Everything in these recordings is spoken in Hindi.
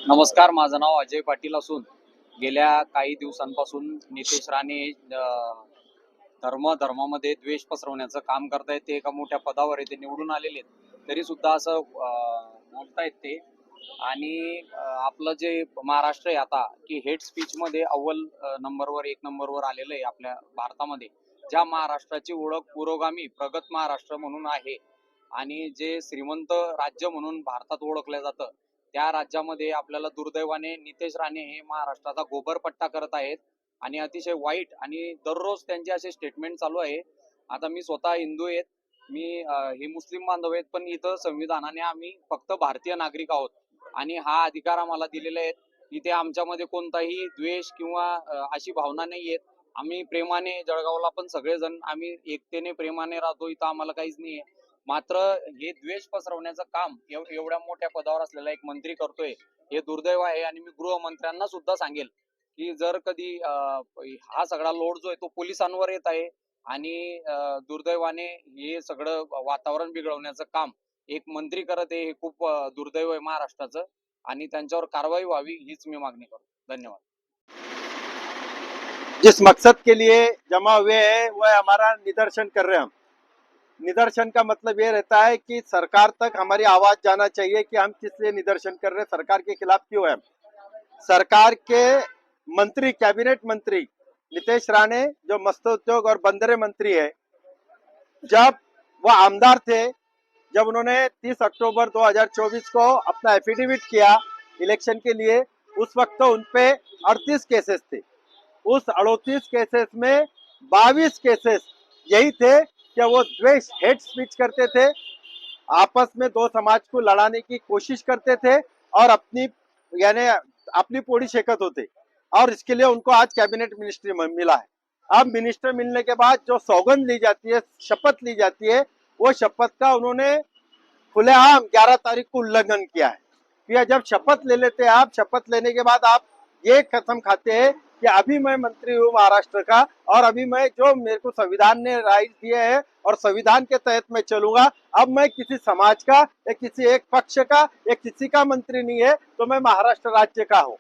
नमस्कार, माझं नाव अजय पाटील असून गेल्या काही दिवसांपासून नितेश राणे धर्मामध्ये द्वेष पसरवण्याचं काम करतायत. ते एका मोठ्या पदावर आहे, ते निवडून आलेले आहेत, तरी सुद्धा असं बोलतायत ते. आणि आपलं जे महाराष्ट्र आहे आता की हेट स्पीच मध्ये अव्वल नंबरवर, एक नंबरवर आलेलं आहे आपल्या भारतामध्ये. ज्या महाराष्ट्राची ओळख पुरोगामी प्रगत महाराष्ट्र म्हणून आहे आणि जे श्रीमंत राज्य म्हणून भारतात ओळखलं जातं, त्या राज्यामध्ये आपल्याला दुर्दैवाने नितेश राणे हे महाराष्ट्राचा गोबरपट्टा करत आहेत आणि अतिशय वाईट. आणि दररोज त्यांचे असे स्टेटमेंट चालू आहे. आता मी स्वतः हिंदू आहेत, मी हे मुस्लिम बांधव आहेत, पण इथं संविधानाने आम्ही फक्त भारतीय नागरिक आहोत आणि हा अधिकार आम्हाला दिलेला आहे. इथे आमच्यामध्ये कोणताही द्वेष किंवा अशी भावना नाही आहेत. आम्ही प्रेमाने, जळगावला पण सगळेजण आम्ही एकतेने प्रेमाने राहतो, इथं आम्हाला काहीच नाहीये. मात्र हे द्वेष पसरवण्याचं काम एवढ्या मोठ्या पदावर असलेला एक मंत्री करतोय, हे दुर्दैव आहे. आणि मी गृहमंत्र्यांना सुद्धा सांगेल की जर कधी हा सगळा लोड जो आहे तो पोलिसांवर येत आहे आणि दुर्दैवाने हे सगळं वातावरण बिघडवण्याचं काम एक मंत्री करत आहे, हे खूप दुर्दैव आहे महाराष्ट्राचं आणि त्यांच्यावर कारवाई व्हावी हीच मी मागणी करतो. धन्यवाद. जिस मकसद के लिए जमा हुए हैं वह हमारा निदर्शन कर रहे हैं। हम निदर्शन का मतलब ये रहता है कि सरकार तक हमारी आवाज जाना चाहिए कि हम किस लिए निदर्शन कर रहे हैं, सरकार के खिलाफ क्यों है। सरकार के मंत्री, कैबिनेट मंत्री नितेश राणे जो मत्स्योद्योग और बंदरे मंत्री है, जब वह आमदार थे, जब उन्होंने 30 अक्टूबर 2024 को अपना एफिडेविट किया इलेक्शन के लिए, उस वक्त तो उनपे 38 केसेस थे। उस 38 केसेस में 22 केसेस यही थे कि वो द्वेष, हेट स्पीच करते थे, आपस में दो समाज को लड़ाने की कोशिश करते थे और अपनी पोड़ी शेकत होते। और इसके लिए उनको आज कैबिनेट मिनिस्ट्री मिला है। अब मिनिस्टर मिलने के बाद जो सौगंध ली जाती है, शपथ ली जाती है, वो शपथ का उन्होंने खुलेआम 11 तारीख को उल्लंघन किया है। फिर जब शपथ ले लेते हैं आप, शपथ लेने के बाद आप ये कसम खाते हैं कि अभी मैं मंत्री हूँ महाराष्ट्र का और अभी मैं जो मेरे को संविधान ने राइट दिए हैं और संविधान के तहत मैं चलूंगा, अब मैं किसी समाज का या किसी एक पक्ष का या किसी का मंत्री नहीं है, तो मैं महाराष्ट्र राज्य का हूँ।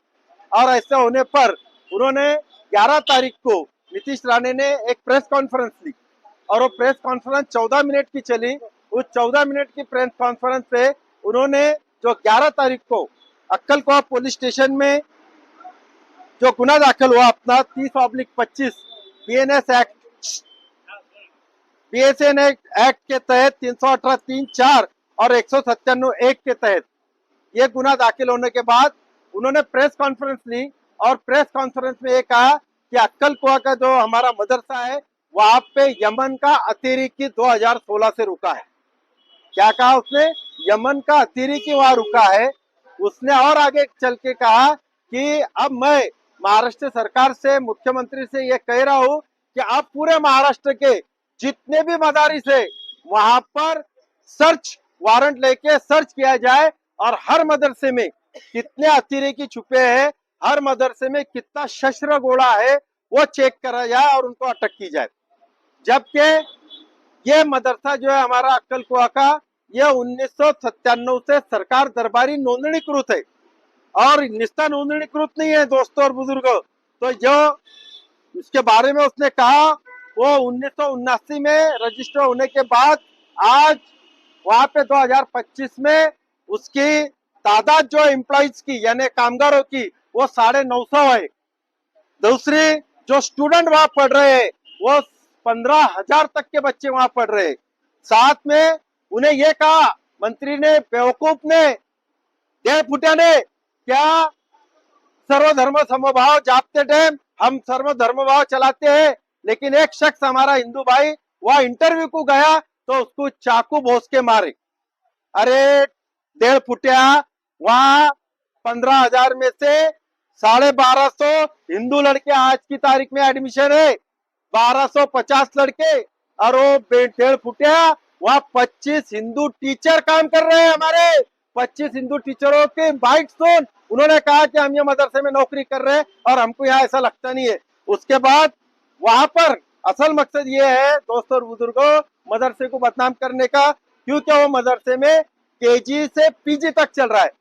और ऐसे होने पर उन्होंने 11 तारीख को नीतीश राणे ने एक प्रेस कॉन्फ्रेंस ली और वो प्रेस कॉन्फ्रेंस 14 मिनट की चली। उस 14 मिनट की प्रेस कॉन्फ्रेंस पे उन्होंने जो 11 तारीख को अक्कलकोवा पुलिस स्टेशन में जो गुना दाखिल हुआ अपना 30/25 बीएनएस एक्ट के तहत 318 3/4 और 197 1 के तहत ये गुना दाखिल होने के बाद उन्होंने प्रेस कॉन्फ्रेंस ली और प्रेस कॉन्फ्रेंस में ये कहा कि अक्कलकोवा का जो हमारा मदरसा है वहां पे यमन का अतिरेकी 2016 से रुका है। क्या कहा उसने? यमन का अतिरेकी वहां रुका है। उसने और आगे चल के कहा कि अब मैं महाराष्ट्र सरकार से, मुख्यमंत्री से ये कह रहा हूं कि आप पूरे महाराष्ट्र के जितने भी मदारिस है वहां पर सर्च वारंट लेके सर्च किया जाए और हर मदरसे में कितने अतिरेकी छुपे हैं, हर मदरसे में कितना शस्त्र गोला है वो चेक करा जाए और उनको अटक की जाए। जबकि ये मदरसा जो है हमारा अक्कलकुआ का, यह 1997 से सरकार दरबारी नोंदणीकृत है और निष्ठा नोंदणीकृत नहीं है दोस्तों और बुजुर्गों। तो जो उसके बारे में उसने कहा वो 1979 में रजिस्टर होने के बाद आज वहां पे 2025 में उसकी तादाद जो एम्प्लॉइज की यानी कामगारों की वो 950 है। दूसरी जो स्टूडेंट वहां पढ़ रहे हैं वो 15,000 तक के बच्चे वहां पढ़ रहे हैं। साथ में उन्हें ये कहा मंत्री ने, बेवकूफ ने, डेढ़ फुटिया ने, क्या सर्वधर्म समभाव जापते टाइम हम सर्वधर्म भाव चलाते हैं, लेकिन एक शख्स हमारा हिंदू भाई वह इंटरव्यू को गया तो उसको चाकू भोस के मारे। अरे डेढ़ फुटिया, वहां 15,000 में से 1250 हिंदू लड़के आज की तारीख में एडमिशन है, 1250 लड़के। और वो डेढ़ फुटिया वहां 25 हिंदू टीचर काम कर रहे हैं हमारे। 25 हिंदू टीचरों के बाइट सुन, उन्होंने कहा कि हम ये मदरसे में नौकरी कर रहे हैं और हमको यहाँ ऐसा लगता नहीं है। उसके बाद वहां पर असल मकसद ये है दोस्तों और बुजुर्गों, मदरसे को बदनाम करने का, क्योंकि वो मदरसे में केजी से पीजी तक चल रहा है।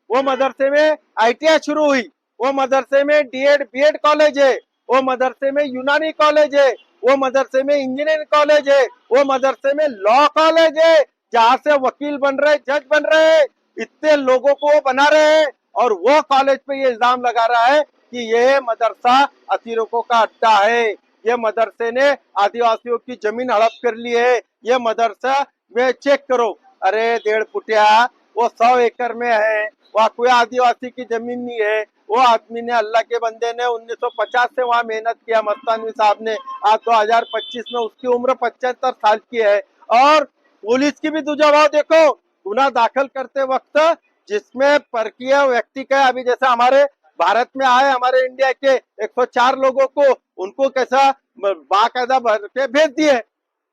वो मदरसे में ITI शुरू हुई, वो मदरसे में D.Ed B.Ed कॉलेज है, वो मदरसे में यूनानी कॉलेज है, वो मदरसे में इंजीनियरिंग कॉलेज है, वो मदरसे में लॉ कॉलेज है, जहाँ से वकील बन रहे, जज बन रहे, इतने लोगों को वो बना रहे हैं। और वो कॉलेज पे ये इल्जाम लगा रहा है कि ये मदरसा अतीरकों का अड्डा है, ये मदरसे ने आदिवासियों की जमीन हड़प कर ली है, ये मदरसा में चेक करो। अरे 1.5 फुटिया, वो 100 एकड़ में है, वहाँ कोई आदिवासी की जमीन नहीं है। वो आदमी ने, अल्लाह के बंदे ने 1950 से वहाँ मेहनत किया, मस्तानवी साहब ने। आज 2025 में उसकी उम्र 75 साल की है। और पुलिस की भी दुजाभाव देखो, गुनाह दाखिल करते वक्त जिसमें परकीय व्यक्ति का, अभी जैसे हमारे भारत में आए, हमारे इंडिया के 104 लोगों को, उनको कैसा बाकायदा भर के भेज दिए।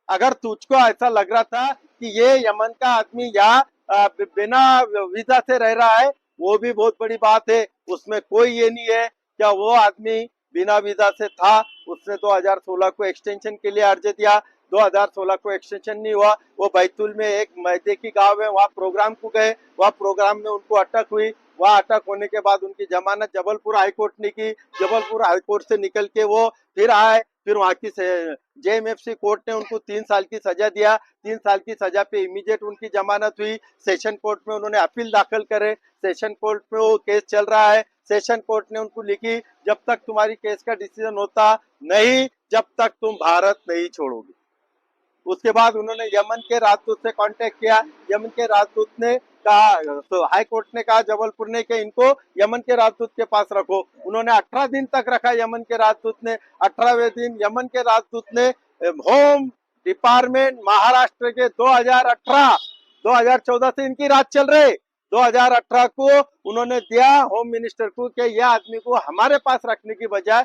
अगर तुझको ऐसा लग रहा था कि ये यमन का आदमी यहाँ बिना वीजा से रह रहा है, वो भी बहुत बड़ी बात है, उसमें कोई ये नहीं है। क्या वो आदमी बिना वीजा से था? उसने 2016 को एक्सटेंशन के लिए अर्ज दिया, 2016 को एक्सटेंशन नहीं हुआ। वो बैतूल में एक मैदे की गांव है, वहाँ प्रोग्राम को गए, वहाँ प्रोग्राम में उनको अटक हुई। वहाँ अटक होने के बाद उनकी जमानत जबलपुर हाईकोर्ट ने की, जबलपुर हाईकोर्ट से निकल के वो फिर आए, फिर वहाँ की JMFC कोर्ट ने उनको 3 साल की सजा दिया। 3 साल की सजा पे इमीडिएट उनकी जमानत हुई। सेशन कोर्ट में उन्होंने अपील दाखिल करे, सेशन कोर्ट में वो केस चल रहा है। सेशन कोर्ट ने उनको लिखी, जब तक तुम्हारी केस का डिसीजन होता नहीं, जब तक तुम भारत नहीं छोड़ोगे। उसके बाद उन्होंने यमन के राजदूत से कांटेक्ट किया, यमन के राजदूत ने कहा, तो हाई कोर्ट ने कहा जबलपुर ने कि इनको यमन के राजदूत के पास रखो। उन्होंने 18 दिन तक रखा यमन के राजदूत ने। 18वें दिन यमन के राजदूत ने होम डिपार्टमेंट महाराष्ट्र के 2014 से इनकी राज चल रही, 2018 को उन्होंने दिया होम मिनिस्टर को कि यह आदमी को हमारे पास रखने की बजाय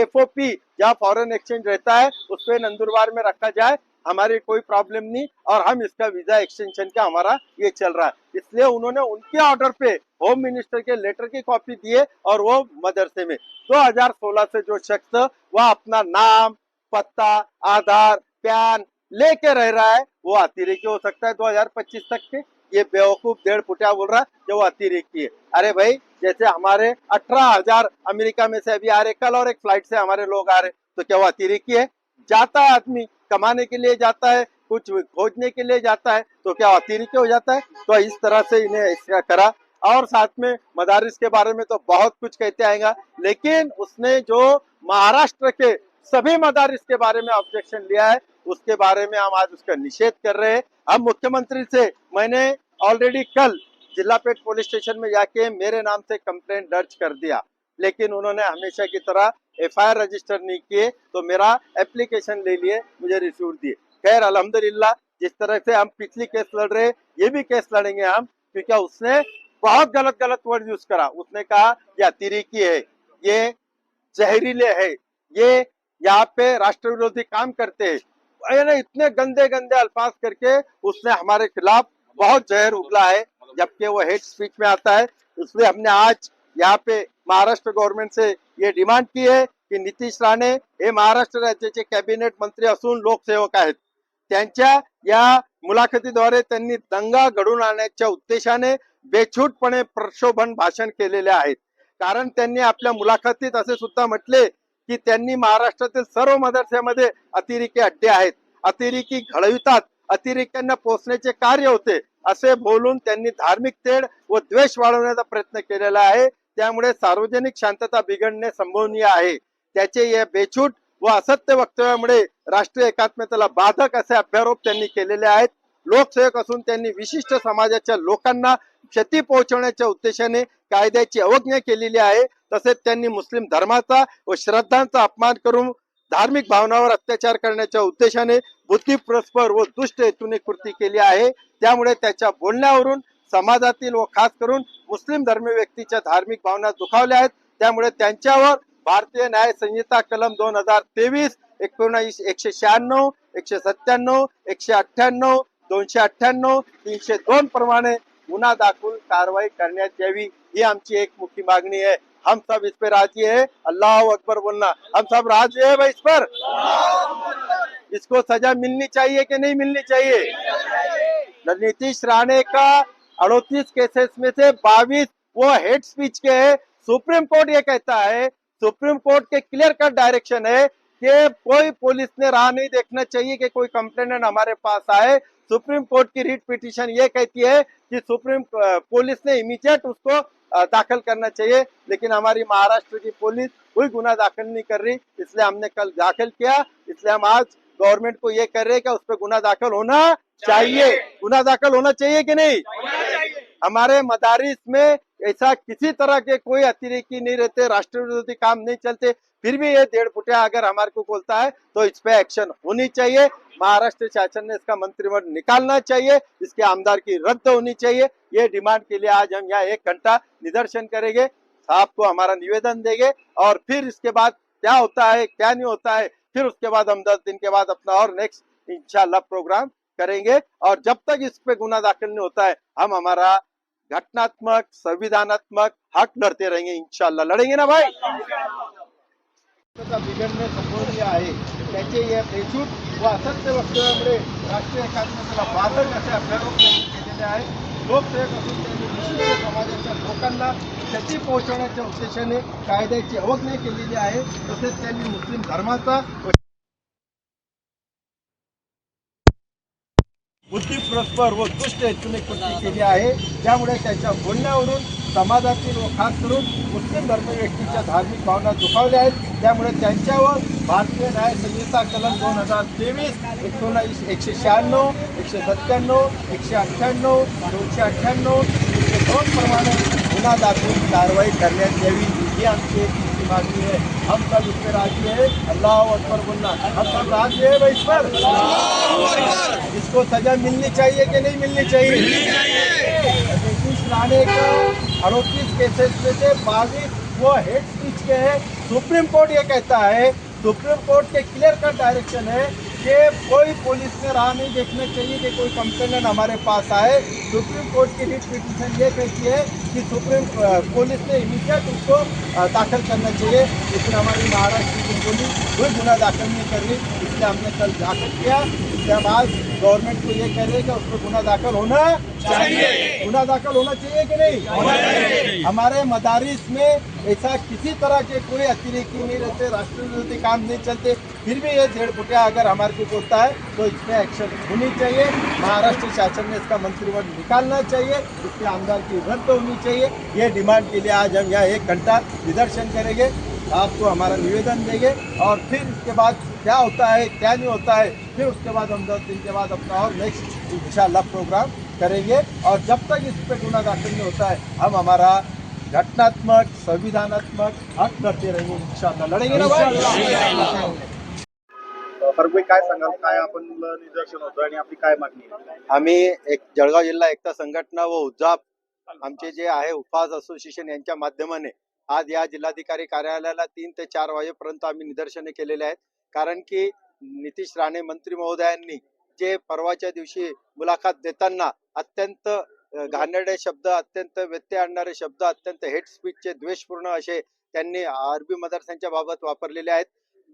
FOP जहाँ फॉरेन एक्सचेंज रहता है उस पर नंदुरबार में रखा जाए, हमारी कोई प्रॉब्लम नहीं, और हम इसका वीजा एक्सटेंशन का हमारा ये चल रहा है। इसलिए उन्होंने उनके ऑर्डर पे होम मिनिस्टर के लेटर की कॉपी दिए, और वो मदरसे में 2016 से जो शख्स वह अपना नाम, पत्ता, आधार, पैन लेके रह रहा है, वो अतिरेकी हो सकता है 2025 तक के। ये बेवकूफ 1.5 फुटिया बोल रहा है जो वो अतिरेकी है। अरे भाई, जैसे हमारे 18,000 अमेरिका में से अभी आ रहे, कल और एक फ्लाइट से हमारे लोग आ रहे, तो क्या वो अतिरेकी है? जाता है आदमी, कमाने के लिए जाता है, कुछ खोजने के लिए जाता है, तो क्या अतिरिक्त हो जाता है? तो इस तरह से इन्हें इसका करा। और साथ में मदारिस के बारे में तो बहुत कुछ कहते आएगा, लेकिन उसने जो महाराष्ट्र के सभी मदारिस के बारे में ऑब्जेक्शन लिया है, उसके बारे में हम आज उसका निषेध कर रहे हैं। हम मुख्यमंत्री से, मैंने ऑलरेडी कल जिलापेट पुलिस स्टेशन में जाके मेरे नाम से कंप्लेंट दर्ज कर दिया, लेकिन उन्होंने हमेशा की तरह FIR रजिस्टर नहीं किए, तो मेरा एप्लीकेशन ले लिए, मुझे रिसीव दिए। खैर अल्हम्दुलिल्लाह, जिस तरह से हम पिछली केस लड़ रहे, ये भी केस लड़ेंगे हम, क्योंकि उसने बहुत गलत गलत वर्ड यूज करा। उसने कहा ये अतिरेकी है, ये जहरीले है, ये यहाँ पे राष्ट्र विरोधी काम करते हैं, इतने गंदे गंदे अल्फाज करके उसने हमारे खिलाफ बहुत जहर उगला है, जबकि वो हेट स्पीच में आता है। इसलिए हमने आज यहाँ पे महाराष्ट्र गव्हर्नमेंट से ये डिमांड की है की नितीश राणे हे महाराष्ट्र राज्याचे कॅबिनेट मंत्री असून लोकसेवक आहेत, त्यांच्या या मुलाखतीद्वारे त्यांनी दंगा घडवून आणण्याच्या उद्देशाने बेछूटपणे प्रक्षोभन भाषण केलेले आहेत। कारण त्यांनी आपल्या मुलाखतीत असे सुद्धा म्हटले की त्यांनी महाराष्ट्रातील सर्व मदरस्यामध्ये अतिरेकी अड्डे आहेत, अतिरेकी घडवितात, अतिरेक्यांना पोचण्याचे कार्य होते, असे बोलून त्यांनी धार्मिक तेढ व द्वेष वाढवण्याचा प्रयत्न केलेला आहे। त्यामुळे सार्वजनिक शांतता बिघडणे संभवनीय आहे। त्याचे या बेछूट व असत्य वक्तव्यामुळे राष्ट्रीय एकात्मतेला बाधक असे अभ्यारोप त्यांनी केलेले आहेत। लोकसेवक असून त्यांनी विशिष्ट समाजाच्या लोकांना क्षती पोहोचवण्याच्या उद्देशाने कायद्याची अवज्ञा केलेली आहे। तसेच त्यांनी मुस्लिम धर्माचा व श्रद्धांचा अपमान करून धार्मिक भावनावर अत्याचार करण्याच्या उद्देशाने बुद्धिप्रस्पर व दुष्ट हेतूने कृती केली आहे। त्यामुळे त्याच्या बोलण्यावरून समाजातील व खास करून मुस्लिम धर्मीय व्यक्तीच्या धार्मिक भावना दुखावल्या आहेत। त्यामुळे त्यांच्यावर भारतीय न्याय संहिता कलम 2023, 196, 197, 198, 298, 302 प्रमाणे गुन्हा दाखल कारवाई करण्यात यावी, ही आमची एक मुख्य मागणी है। हम सब इस पे राजी है, अल्लाह अकबर बोलना, हम सब राजी है भाई इस पर। इसको सजा मिलनी चाहिए कि नहीं मिलनी चाहिए? नीतीश राणे का 38 केसेस में से 22 वो हेट स्पीच के है। सुप्रीम कोर्ट ये कहता है, सुप्रीम कोर्ट के क्लियर कट डायरेक्शन है कि कोई पुलिस ने राह नहीं देखना चाहिए कि कोई कंप्लेनेंट हमारे पास आए। सुप्रीम कोर्ट की रीट पिटीशन ये कहती है कि सुप्रीम पुलिस ने इमीडिएट उसको दाखिल करना चाहिए, लेकिन हमारी महाराष्ट्र की पुलिस कोई गुना दाखिल नहीं कर रही, इसलिए हमने कल दाखिल किया। इसलिए हम आज गवर्नमेंट को ये कह रहे हैं कि उस पर गुना दाखिल होना चाहिए। गुना दाखिल होना चाहिए कि नहीं? हमारे मदारिस में ऐसा किसी तरह के कोई अतिरेकी नहीं रहते, राष्ट्र विरोधी काम नहीं चलते, फिर भी ये 1.5 फुटिया अगर हमारे को बोलता है तो इस पे एक्शन होनी चाहिए। महाराष्ट्र शासन ने इसका मंत्रिमंडल निकालना चाहिए, इसके आमदार की रद्द होनी चाहिए। ये डिमांड के लिए आज हम यहाँ 1 घंटा निदर्शन करेंगे, साहब को हमारा निवेदन देंगे, और फिर इसके बाद क्या होता है क्या नहीं होता है, फिर उसके बाद हम 10 दिन के बाद अपना और नेक्स्ट इंशाल्लाह प्रोग्राम करेंगे। और जब तक इस पे गुना दाखिल नहीं होता है, हम हमारा घटनात्मक संविधानात्मक हक लढते रहेंगे, इंशाल्लाह लढेंगे ना भाई। बिघडणे संभवनीय आहे, त्याचे या बेछूट व असत्य वक्तव्यामुळे राष्ट्रीय एकात्मतेला बाधक असे अभ्यारोप केलेले आहे। लोकसेवक असून त्यांनी विशिष्ट समाजाच्या लोकांना क्षती पोहोचवण्याच्या उद्देशाने कायद्याची अवज्ञा केलेली आहे। तसेच त्यांनी मुस्लिम धर्माचा बुद्धिप्रस्पर व दुष्ट हेतूने कृती केली आहे। त्यामुळे त्याच्या बोलण्यावरून समाजातील व खास करून मुस्लिम धर्मव्यक्तीच्या धार्मिक भावना दुखावल्या आहेत। त्यामुळे त्यांच्यावर भारतीय न्याय संहिता कलम 2023, 196, 196, 197, 198, 298, 302 प्रमाणे गुन्हा दाखल कारवाई करण्यात यावी, ही आमची एक मागणी है। हम सब इस पे राजी है। अल्लाह अकबर बोलना, हम सब राजी है भाई इस पर। इसको सजा मिलनी चाहिए कि नहीं मिलनी चाहिए? नीतीश राणे का 38 केसेस में से 22 वो हेट स्पीच के हैं। सुप्रीम कोर्ट ये कहता है, सुप्रीम कोर्ट के क्लियर कट डायरेक्शन है कि कोई पुलिस ने राह नहीं देखना चाहिए कि कोई कंप्लेनेंट हमारे पास आए। सुप्रीम कोर्ट की रिट पिटीशन ये कहती है कि सुप्रीम पुलिस ने इमीडिएट उसको दाखिल करना चाहिए, लेकिन हमारी महाराष्ट्र की पुलिस कोई गुना दाखिल नहीं कर रही, इसलिए हमने कल दाखिल किया। इसलिए हम आज गवर्नमेंट को ये कह रहे हैं कि उस पर गुना दाखिल होना चाहिए। गुना दाखिल होना चाहिए कि नहीं? होना चाहिए। हमारे मदारिस में ऐसा किसी तरह के कोई अतिरेकी नहीं रहते, राष्ट्र विरोधी काम नहीं चलते, फिर भी ये 1.5 फुटिया अगर हमारे को बोलता है तो इसमें एक्शन होनी चाहिए। महाराष्ट्र शासन ने इसका मंत्रिमंडल निकालना चाहिए, इसके आमदार की रद्द होनी चाहिए। ये डिमांड के लिए आज हम यहाँ 1 घंटा निदर्शन करेंगे, आपको हमारा निवेदन देंगे, और फिर इसके बाद क्या होता है क्या नहीं होता है, फिर उसके बाद हम 10 दिन के बाद अपना और नेक्स्ट इंशाल्लाह प्रोग्राम करेंगे। और जब तक इस पर गुना दाखिल नहीं होता है, हम हमारा घटनात्मक संविधानात्मक हक करते रहेंगे, इंशाल्लाह लढेंगे ना भाई। हरभाई काय सांगाल, काय आपण निदर्शन होतं आणि आपली काय मागणी आहे? आम्ही एक जळगाव जिल्हा एकता संघटना व उजाप आमचे जे आहे उपास असोसिएशन यांच्या माध्यमाने आज या जिल्हाधिकारी कार्यालयाला 3 ते 4 वाजेपर्यंत आम्ही निदर्शने केलेले आहेत। कारण की नितीश राणे मंत्री महोदयांनी जे परवाच्या दिवशी मुलाखत देताना अत्यंत घाणेरडे शब्द, अत्यंत व्यत्यय आणणारे शब्द, अत्यंत हेट स्पीचचे द्वेषपूर्ण असे त्यांनी अरबी मदरस्यांच्या बाबत वापरलेले आहेत।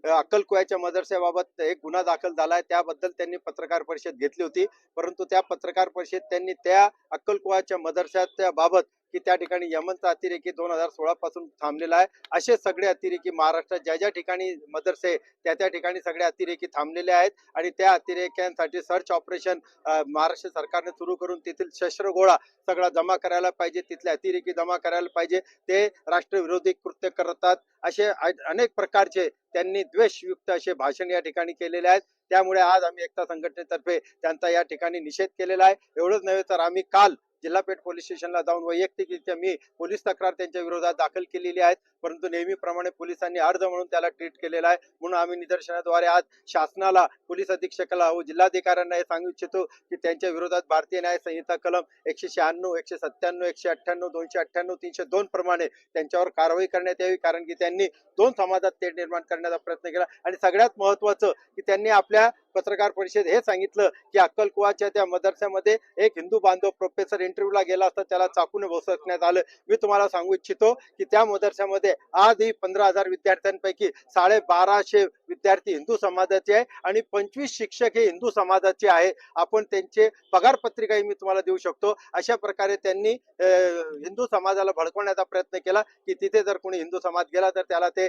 अक्कलकुव्याच्या मदरस्याबाबत एक गुन्हा दाखल झालाय, त्याबद्दल त्यांनी पत्रकार परिषद घेतली होती, परंतु त्या पत्रकार परिषदेत त्यांनी त्या अक्कलकुव्याच्या मदरस्याच्या बाबत की त्या ठिकाणी यमनचा अतिरेकी 2016 पासून थांबलेला आहे, असे सगळे अतिरेकी महाराष्ट्रात ज्या ज्या ठिकाणी मदरसे त्या त्या ठिकाणी सगळे अतिरेकी थांबलेले आहेत। आणि त्या अतिरेक्यांसाठी सर्च ऑपरेशन महाराष्ट्र सरकारने सुरू करून तेथील शस्त्रगोळा सगळा जमा करायला पाहिजे, तिथले अतिरेकी जमा करायला पाहिजे। ते राष्ट्रविरोधी कृत्य करतात असे अनेक प्रकारचे त्यांनी द्वेषयुक्त असे भाषण या ठिकाणी केलेले आहेत। त्यामुळे आज आम्ही एकता संघटनेतर्फे त्यांचा या ठिकाणी निषेध केलेला आहे। एवढंच नव्हे तर आम्ही काल जिल्हापेठ पोलीस स्टेशनला जाऊन वैयक्तिकरित्या मी पोलीस तक्रार त्यांच्या विरोधात दाखल केलेली आहे, परंतु नेहमीप्रमाणे पोलिसांनी अर्ज म्हणून त्याला ट्रीट केलेला आहे। म्हणून आम्ही निदर्शनाद्वारे आज शासनाला, पोलीस अधीक्षकाला व जिल्हाधिकाऱ्यांना हे सांगू इच्छितो की त्यांच्या विरोधात भारतीय न्याय संहिता कलम 196, 197, 198, 298, 302 प्रमाणे त्यांच्यावर कारवाई करण्यात यावी। कारण की त्यांनी 2 समाजात तेढ निर्माण करण्याचा प्रयत्न केला, आणि सगळ्यात महत्त्वाचं की त्यांनी आपल्या पत्रकार परिषद हे सांगितलं की अक्कलकुवाच्या त्या मदरस्यामध्ये एक हिंदू बांधव प्रोफेसर इंटरव्ह्यूला गेला असता त्याला चाकूने भोसकण्यात आलं। मी तुम्हाला सांगू इच्छितो की त्या मदरस्यामध्ये आजही 15,000 विद्यार्थ्यांपैकी 1250 विद्यार्थी हिंदू समाजाचे आहे आणि 25 शिक्षक हे हिंदू समाजाचे आहे. आपण त्यांचे पगार पत्रिकाही मी तुम्हाला देऊ शकतो. अशा प्रकारे त्यांनी हिंदू समाजाला भडकवण्याचा प्रयत्न केला की तिथे जर कोणी हिंदू समाज गेला तर त्याला ते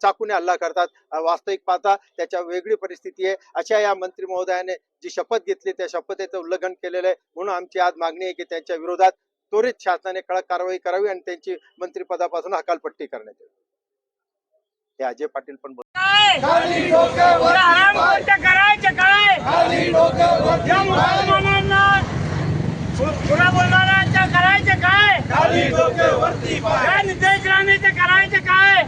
चाकूने हल्ला करतात. वास्तविक पाहता त्याच्या वेगळी परिस्थिती आहे. अशा या मंत्री महोदयाने जी शपथ घेतली त्या शपथेचं उल्लंघन केलेलं आहे. म्हणून आमची आज मागणी आहे की त्यांच्या विरोधात त्वरित शासनाने कडक कारवाई करावी आणि त्यांची मंत्रिपदापासून हकालपट्टी करण्यात यावी. हे अजय पाटील पण करायचं काय या मुसलमानांना पुरा बोलणाऱ्यांचं करायचं काय या नितेश राणेचं करायचं काय